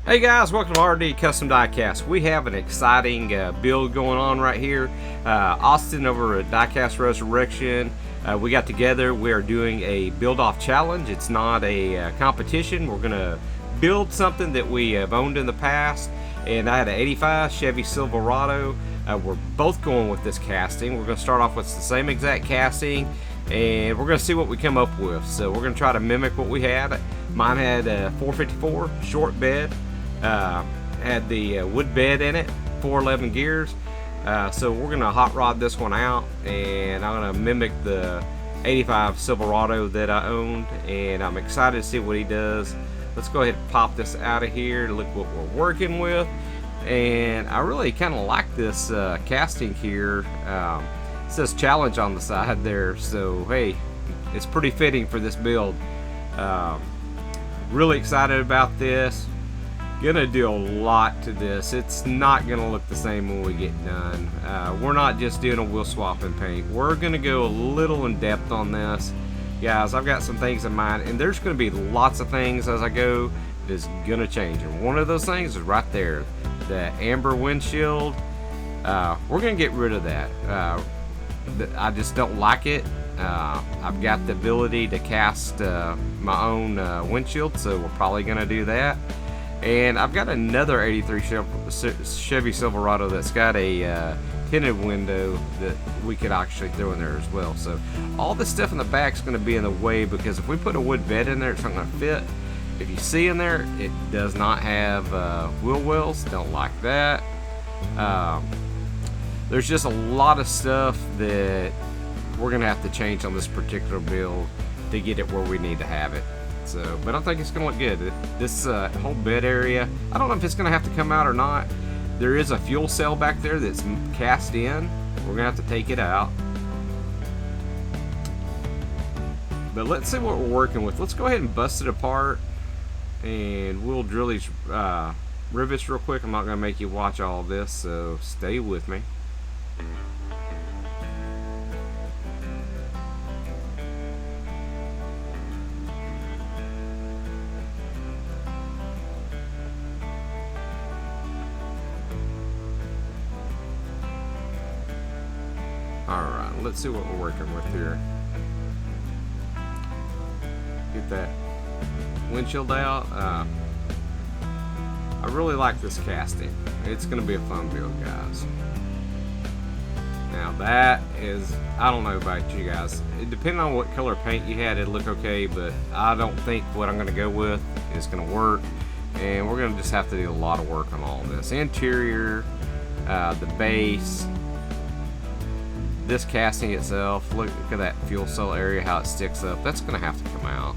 Hey guys, welcome to RD Custom Diecast. We have an exciting build going on right here. Austin over at Diecast Resurrection, we got together. We are doing a build-off challenge. It's not a competition. We're going to build something that we have owned in the past. And I had an 85 Chevy Silverado. We're both going with this casting. We're going to start off with the same exact casting, and we're going to see what we come up with. So we're going to try to mimic what we had. Mine had a 454 short bed. Had the wood bed in it, 411 gears. So we're gonna hot rod this one out, and I'm gonna mimic the 85 Silverado that I owned, and I'm excited to see what he does. Let's go ahead and pop this out of here. Look what we're working with, and I really kind of like this casting here. It says challenge on the side there, so hey, it's pretty fitting for this build. Really excited about this. Gonna do a lot to this. It's not gonna look the same when we get done. We're not just doing a wheel swap and paint. We're gonna go a little in depth on this, guys. I've got some things in mind, and there's gonna be lots of things as I go that is gonna change. And one of those things is right there, the amber windshield. We're gonna get rid of that. I just don't like it. I've got the ability to cast my own windshield, so we're probably gonna do that. And I've got another 83 Chevy Silverado that's got a tinted window that we could actually throw in there as well. So all this stuff in the back is going to be in the way, because if we put a wood bed in there, it's not going to fit. If you see in there, it does not have wheel wells. Don't like that. There's just a lot of stuff that we're going to have to change on this particular build to get it where we need to have it. So, but I think it's going to look good. This whole bed area, I don't know if it's going to have to come out or not. There is a fuel cell back there that's cast in. We're going to have to take it out. But let's see what we're working with. Let's go ahead and bust it apart, and we'll drill these rivets real quick. I'm not going to make you watch all of this, so stay with me. Alright, let's see what we're working with here. Get that windshield out. I really like this casting. It's going to be a fun build, guys. Now that is, I don't know about you guys. Depending on what color paint you had, it'd look okay, but I don't think what I'm going to go with is going to work. And we're going to just have to do a lot of work on all of this. Interior, the base, this casting itself. Look at that fuel cell area, how it sticks up. That's going to have to come out.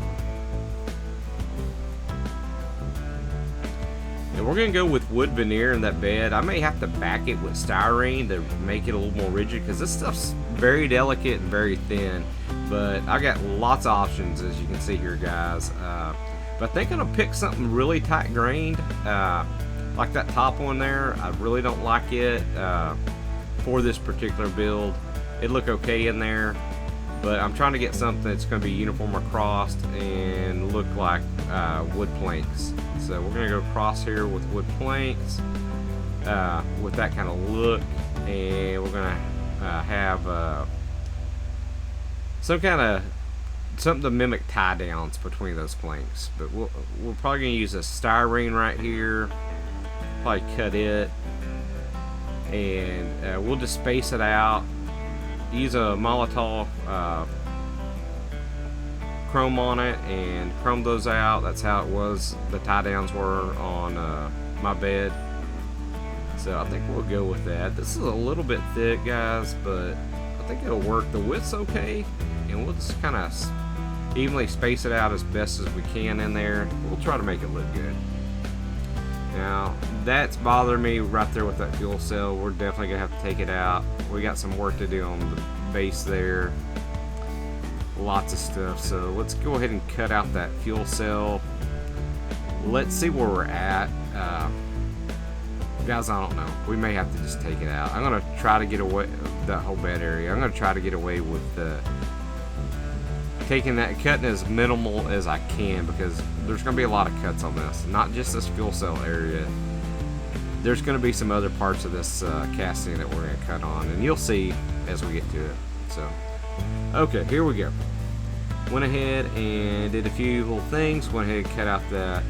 And we're going to go with wood veneer in that bed. I may have to back it with styrene to make it a little more rigid, because this stuff's very delicate and very thin. But I got lots of options, as you can see here, guys. But I think I'm going to pick something really tight grained, like that top one there. I really don't like it for this particular build. It'd look okay in there, but I'm trying to get something that's going to be uniform across and look like wood planks. So we're going to go across here with wood planks with that kind of look, and we're going to have something to mimic tie downs between those planks. But we're probably going to use a styrene right here, probably cut it, and we'll just space it out. Use a Molotov chrome on it and chrome those out. That's how it was, the tie downs were on my bed. So I think we'll go with that. This is a little bit thick, guys, but I think it'll work. The width's okay, and we'll just kind of evenly space it out as best as we can in there. We'll try to make it look good. Now, that's bothering me right there with that fuel cell. We're definitely going to have to take it out. We got some work to do on the base there. Lots of stuff. So let's go ahead and cut out that fuel cell. Let's see where we're at. Guys, I don't know. We may have to just take it out. I'm going to try to get away that whole bed area. I'm going to try to get away with cutting as minimal as I can, because there's going to be a lot of cuts on this, not just this fuel cell area. There's going to be some other parts of this casting that we're going to cut on, and you'll see as we get to it. So, okay, here we go. Went ahead and did a few little things. Went ahead and cut out the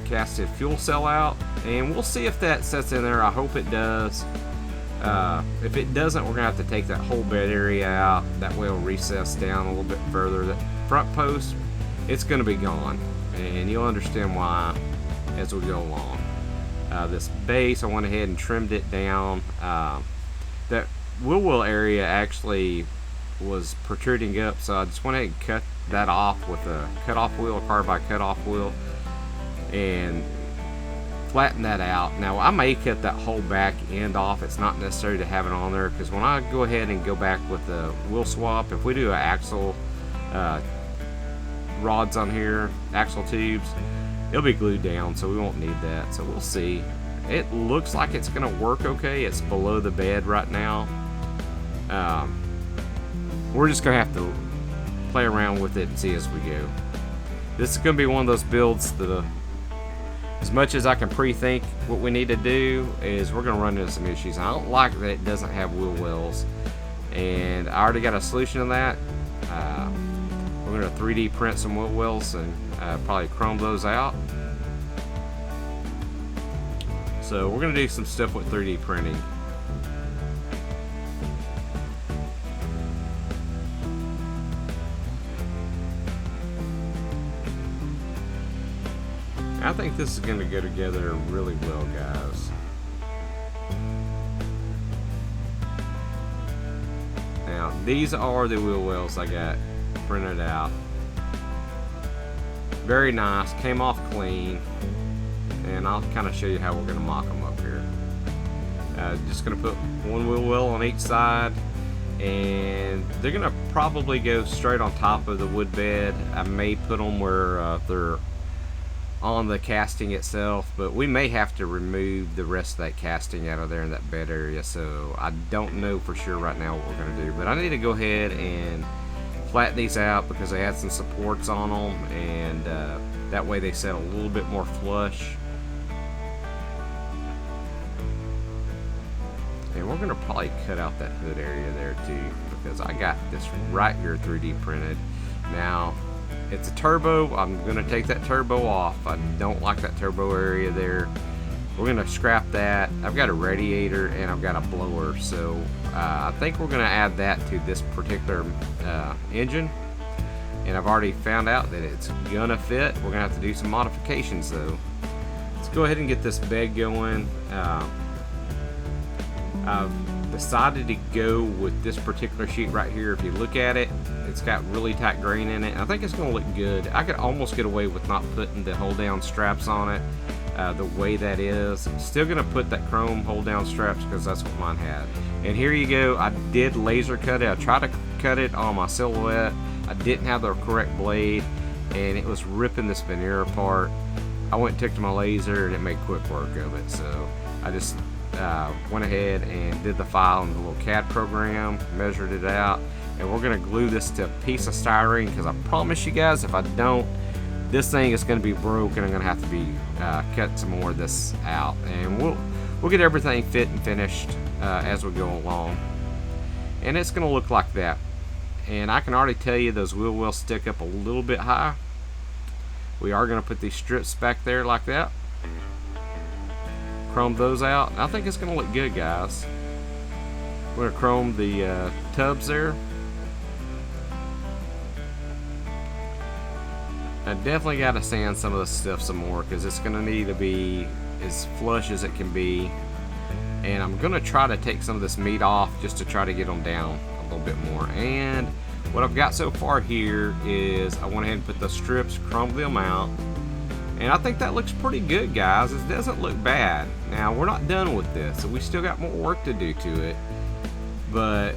casted fuel cell out, and we'll see if that sets in there. I hope it does. If it doesn't, we're gonna have to take that whole bed area out. That way it'll recess down a little bit further. That front post, it's gonna be gone, and you'll understand why as we go along. This base, I went ahead and trimmed it down. That wheel well area actually was protruding up, so I just went ahead and cut that off with a cutoff wheel, a carbide cutoff wheel, and flatten that out. Now I may cut that whole back end off. It's not necessary to have it on there, because when I go ahead and go back with the wheel swap, if we do an axle rods on here, axle tubes, it'll be glued down, so we won't need that. So we'll see. It looks like it's gonna work okay. It's below the bed right now. We're just gonna have to play around with it and see as we go. This is gonna be one of those builds that as much as I can pre-think what we need to do, is we're going to run into some issues. I don't like that it doesn't have wheel wells, and I already got a solution to that. We're going to 3D print some wheel wells and probably chrome those out. So we're going to do some stuff with 3D printing. I think this is going to go together really well, guys. Now, these are the wheel wells I got printed out. Very nice, came off clean, and I'll kind of show you how we're going to mock them up here. Just going to put one wheel well on each side, and they're going to probably go straight on top of the wood bed. I may put them where they're on the casting itself, but we may have to remove the rest of that casting out of there in that bed area, so I don't know for sure right now what we're going to do. But I need to go ahead and flatten these out, because they had some supports on them, and that way they set a little bit more flush. And we're going to probably cut out that hood area there too, because I got this right here 3D printed. Now it's a turbo. I'm going to take that turbo off. I don't like that turbo area there. We're going to scrap that. I've got a radiator and I've got a blower, so I think we're going to add that to this particular engine. And I've already found out that it's going to fit. We're going to have to do some modifications though. Let's go ahead and get this bed going. I've decided to go with this particular sheet right here. If you look at it, it's got really tight grain in it. I think it's going to look good. I could almost get away with not putting the hold down straps on it the way that is. I'm still going to put that chrome hold down straps because that's what mine had. And here you go. I did laser cut it. I tried to cut it on my Silverado. I didn't have the correct blade, and it was ripping this veneer apart. I went and took to my laser, and it made quick work of it. So I just went ahead and did the file in the little CAD program, measured it out, and we're going to glue this to a piece of styrene, because I promise you guys, if I don't, this thing is going to be broken. I'm going to have to be cut some more of this out, and we'll get everything fit and finished as we go along, and it's going to look like that. And I can already tell you those wheel wells stick up a little bit high. We are going to put these strips back there like that, chrome those out. I think it's going to look good, guys. We're going to chrome the tubs there. I definitely got to sand some of this stuff some more, because it's going to need to be as flush as it can be. And I'm going to try to take some of this meat off just to try to get them down a little bit more. And what I've got so far here is I went ahead and put the strips, chromed them out. And I think that looks pretty good, guys. It doesn't look bad. Now, we're not done with this, so we still got more work to do to it. But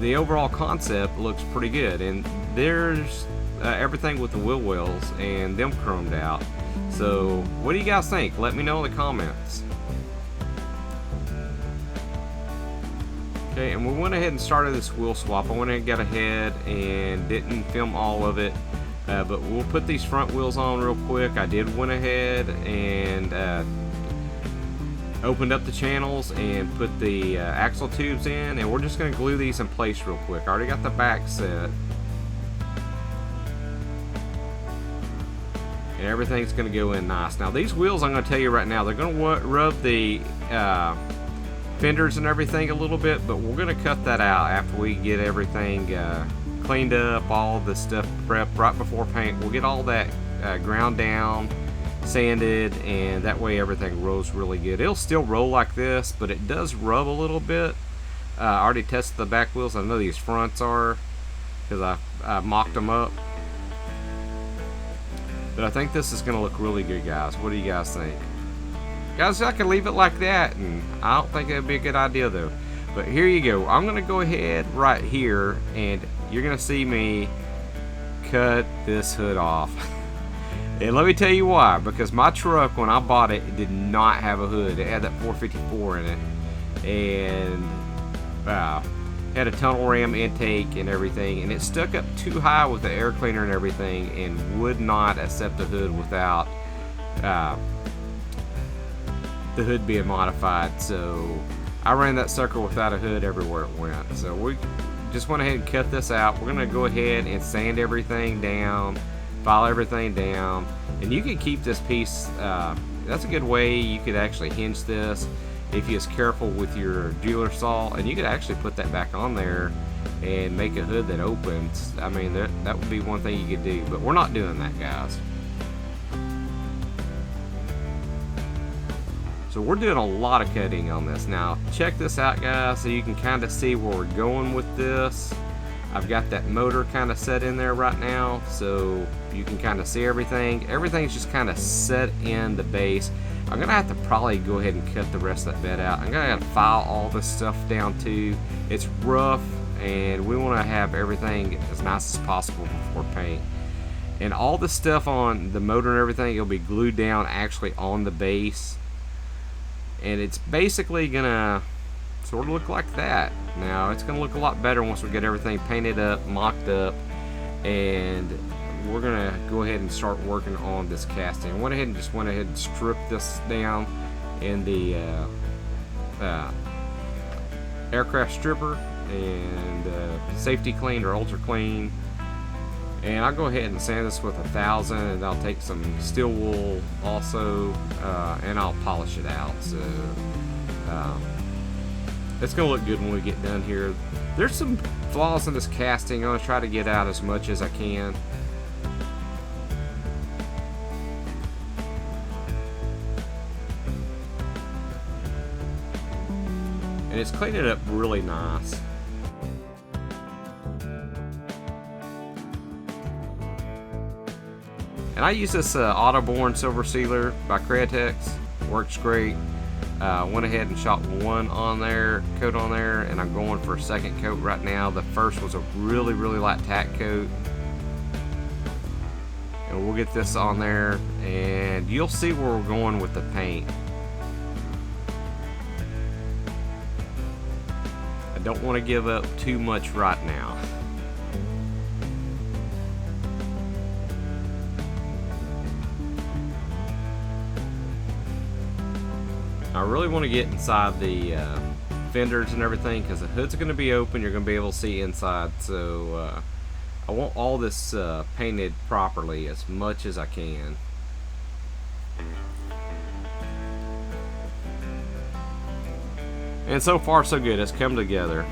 the overall concept looks pretty good. And there's everything with the wheel wells and them chromed out. So, what do you guys think? Let me know in the comments. Okay, and we went ahead and started this wheel swap. I went ahead and got ahead and didn't film all of it, but we'll put these front wheels on real quick. I did went ahead and opened up the channels and put the axle tubes in, and we're just going to glue these in place real quick. I already got the back set, and everything's going to go in nice. Now these wheels, I'm going to tell you right now, they're going to rub the fenders and everything a little bit, but we're going to cut that out after we get everything cleaned up, all the stuff prepped right before paint. We'll get all that ground down, sanded, and that way everything rolls really good. It'll still roll like this, but it does rub a little bit. I already tested the back wheels. I know these fronts are, because I mocked them up. But I think this is going to look really good, guys. What do you guys think? Guys, I could leave it like that, and I don't think it'd be a good idea though. But here you go. I'm going to go ahead right here, and you're going to see me cut this hood off. And let me tell you why. Because my truck, when I bought it, it did not have a hood. It had that 454 in it, and had a tunnel ram intake and everything, and it stuck up too high with the air cleaner and everything, and would not accept the hood without the hood being modified. So I ran that sucker without a hood everywhere it went. So we just went ahead and cut this out. We're gonna go ahead and sand everything down, file everything down, and you can keep this piece. That's a good way you could actually hinge this if you're careful with your jeweler saw, and you could actually put that back on there and make a hood that opens. I mean, that would be one thing you could do, but we're not doing that, guys. So we're doing a lot of cutting on this. Now check this out, guys, so you can kind of see where we're going with this. I've got that motor kind of set in there right now, so you can kind of see everything. Everything's just kind of set in the base. I'm gonna have to probably go ahead and cut the rest of that bed out. I'm gonna have to file all this stuff down too. It's rough, and we want to have everything as nice as possible before paint. And all the stuff on the motor and everything, it'll be glued down actually on the base. And it's basically gonna sort of look like that. Now it's gonna look a lot better once we get everything painted up, mocked up, and we're gonna go ahead and start working on this casting. I went ahead and strip this down in the aircraft stripper and safety clean or ultra clean. And I'll go ahead and sand this with 1000, and I'll take some steel wool also, and I'll polish it out. So it's gonna look good when we get done here. There's some flaws in this casting. I'm gonna try to get out as much as I can. And it's cleaned it up really nice. And I use this Autoborn Silver Sealer by Createx. Works great. Went ahead and shot one on there, coat on there, and I'm going for a second coat right now. The first was a really light tack coat. And we'll get this on there, and you'll see where we're going with the paint. I don't want to give up too much right now. I really want to get inside the fenders and everything, because the hood's going to be open. You're going to be able to see inside. So I want all this painted properly as much as I can. And so far so good. It's come together.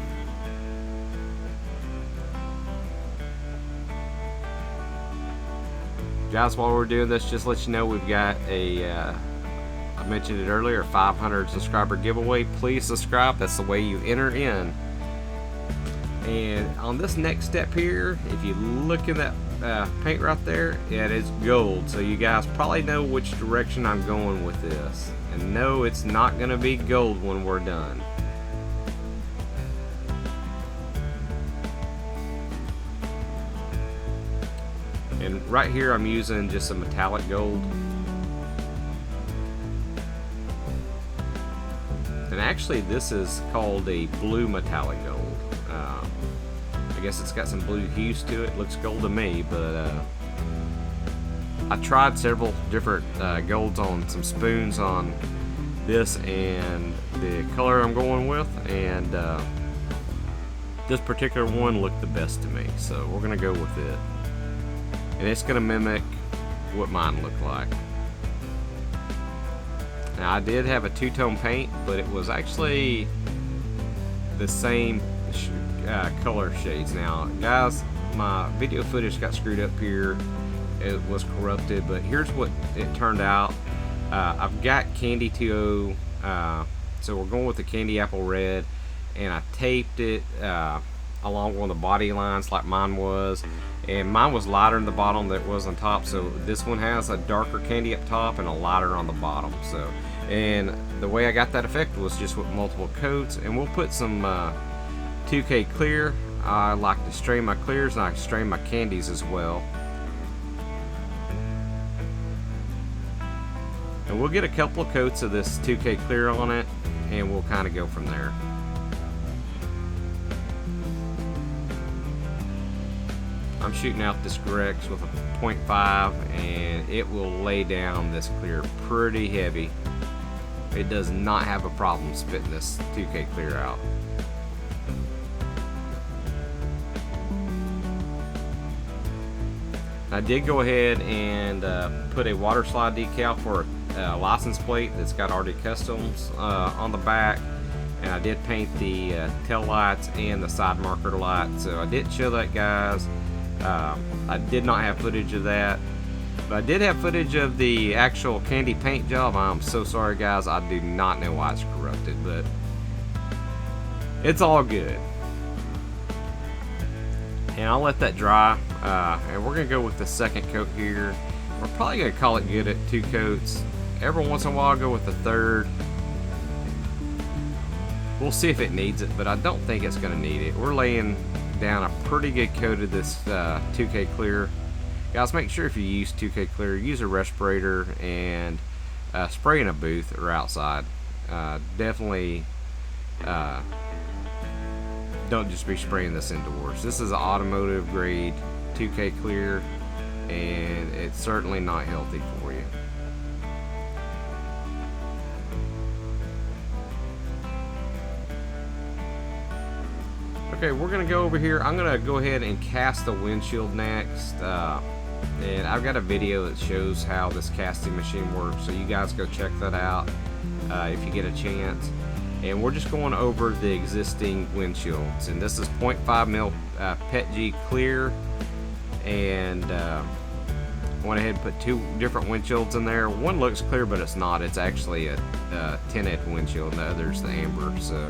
Guys, while we're doing this, just let you know we've got a I mentioned it earlier, 500 subscriber giveaway. Please subscribe. That's the way you enter in. And on this next step here, if you look at that paint right there, it is gold. So you guys probably know which direction I'm going with this. And no, it's not going to be gold when we're done. And right here I'm using just a metallic gold. And actually this is called a blue metallic gold. I guess it's got some blue hues to it. Looks gold to me, but I tried several different golds on some spoons on this and the color I'm going with, and this particular one looked the best to me, so we're gonna go with it, and it's gonna mimic what mine looked like. Now I did have a two-tone paint, but it was actually the same color shades. Now guys, my video footage got screwed up here. It was corrupted, but here's what it turned out. I've got Candy 2O, so we're going with the Candy Apple Red, and I taped it along one of the body lines like mine was, and mine was lighter in the bottom than it was on top, so this one has a darker candy up top and a lighter on the bottom. So, and the way I got that effect was just with multiple coats, and we'll put some 2K clear. I like to strain my clears, and I strain my candies as well. And we'll get a couple of coats of this 2K clear on it, and we'll kind of go from there. I'm shooting out this Grex with a 0.5, and it will lay down this clear pretty heavy. It does not have a problem spitting this 2K clear out. I did go ahead and put a water slide decal for a license plate that's got already customs on the back, and I did paint the tail lights and the side marker light, so I didn't show that, guys. I did not have footage of that, but I did have footage of the actual candy paint job. I'm so sorry, guys, I do not know why it's corrupted, but it's all good. And I'll let that dry, and we're gonna go with the second coat here. We're probably gonna call it good at 2 coats. Every once in a while I'll go with the third. We'll see if it needs it, but I don't think it's gonna need it. We're laying down a pretty good coat of this 2K clear. Guys, make sure if you use 2K clear, use a respirator and spray in a booth or outside. Definitely don't just be spraying this indoors. This is an automotive grade 2K clear, and it's certainly not healthy for you. Okay, we're gonna go over here. I'm gonna go ahead and cast the windshield next, and I've got a video that shows how this casting machine works, so you guys go check that out if you get a chance. And we're just going over the existing windshields, and this is 0.5 mil PETG clear, and went ahead and put 2 different windshields in there. One looks clear, but it's not. It's actually a tinted windshield, and the other's the amber. So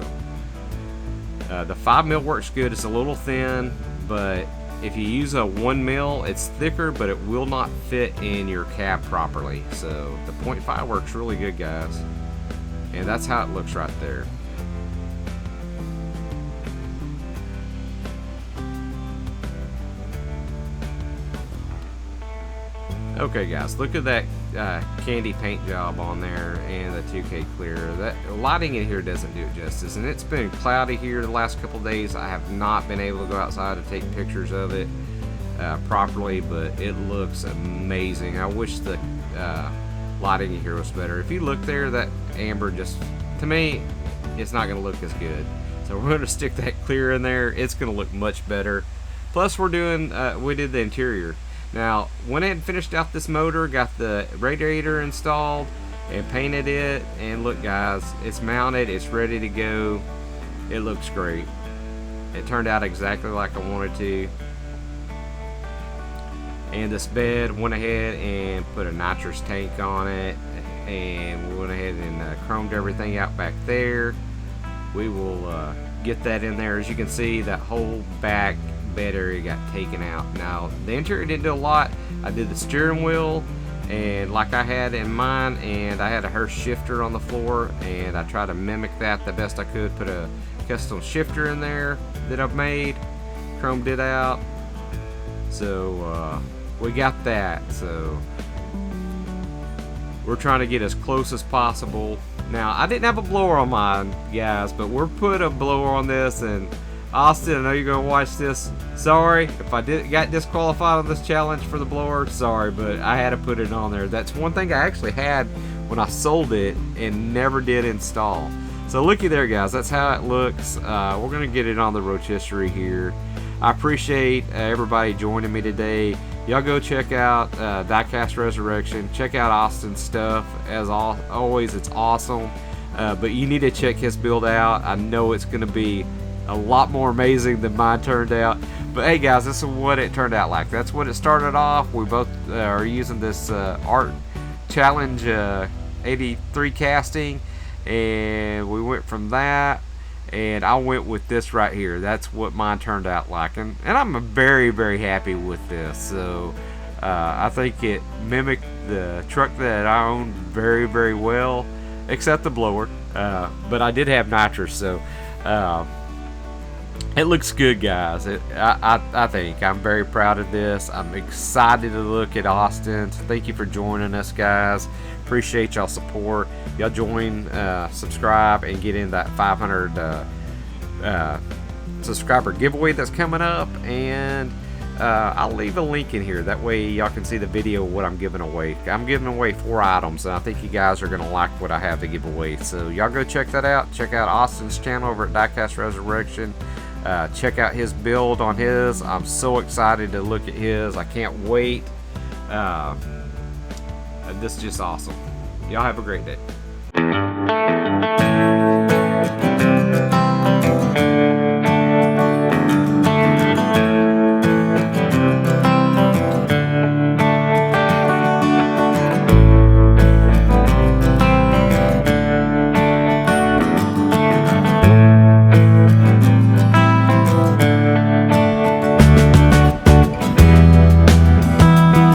the 5 mil works good. It's a little thin, but if you use a 1 mil, it's thicker, but it will not fit in your cab properly. So the 0.5 works really good, guys. And that's how it looks right there. Okay, guys, look at that candy paint job on there and the 2K clear. That lighting in here doesn't do it justice, and it's been cloudy here the last couple days. I have not been able to go outside to take pictures of it properly, but it looks amazing. I wish the lighting in here was better. If you look there, that amber just, to me, it's not going to look as good. So we're going to stick that clear in there. It's going to look much better. Plus, we're doing, we did the interior. Now, went ahead and finished out this motor, got the radiator installed and painted it. And look, guys, it's mounted, it's ready to go. It looks great. It turned out exactly like I wanted to. And this bed, went ahead and put a nitrous tank on it, and we went ahead and chromed everything out back there. We will get that in there. As you can see, that whole back bed area got taken out. Now, the interior didn't do a lot. I did the steering wheel, and like I had in mine, and I had a Hurst shifter on the floor, and I tried to mimic that the best I could. Put a custom shifter in there that I've made, chromed it out. So we got that. So we're trying to get as close as possible Now, I didn't have a blower on mine, guys, but we're put a blower on this, and Austin, I know you're gonna watch this. Sorry if I got disqualified on this challenge for the blower. Sorry, but I had to put it on there. That's one thing I actually had when I sold it and never did install. So looky there, guys. That's how it looks. We're gonna get it on the rotisserie here. I appreciate everybody joining me today. Y'all go check out Diecast Resurrection. Check out Austin's stuff. As always, it's awesome. But you need to check his build out. I know it's gonna be a lot more amazing than mine turned out. But hey guys, this is what it turned out like. That's what it started off. We both are using this art challenge 83 casting, and we went from that, and I went with this right here. That's what mine turned out like, and I'm very, very happy with this. So I think it mimicked the truck that I owned very, very well, except the blower. But I did have nitrous, so it looks good, guys. I think I'm very proud of this. I'm excited to look at Austin. Thank you for joining us, guys. Appreciate y'all support. Y'all join, subscribe, and get in that 500 subscriber giveaway that's coming up. And I'll leave a link in here. That way y'all can see the video of what I'm giving away. I'm giving away 4 items, and I think you guys are going to like what I have to give away. So y'all go check that out. Check out Austin's channel over at Diecast Resurrection. Check out his build on his. I'm so excited to look at his. I can't wait. This is just awesome. Y'all have a great day.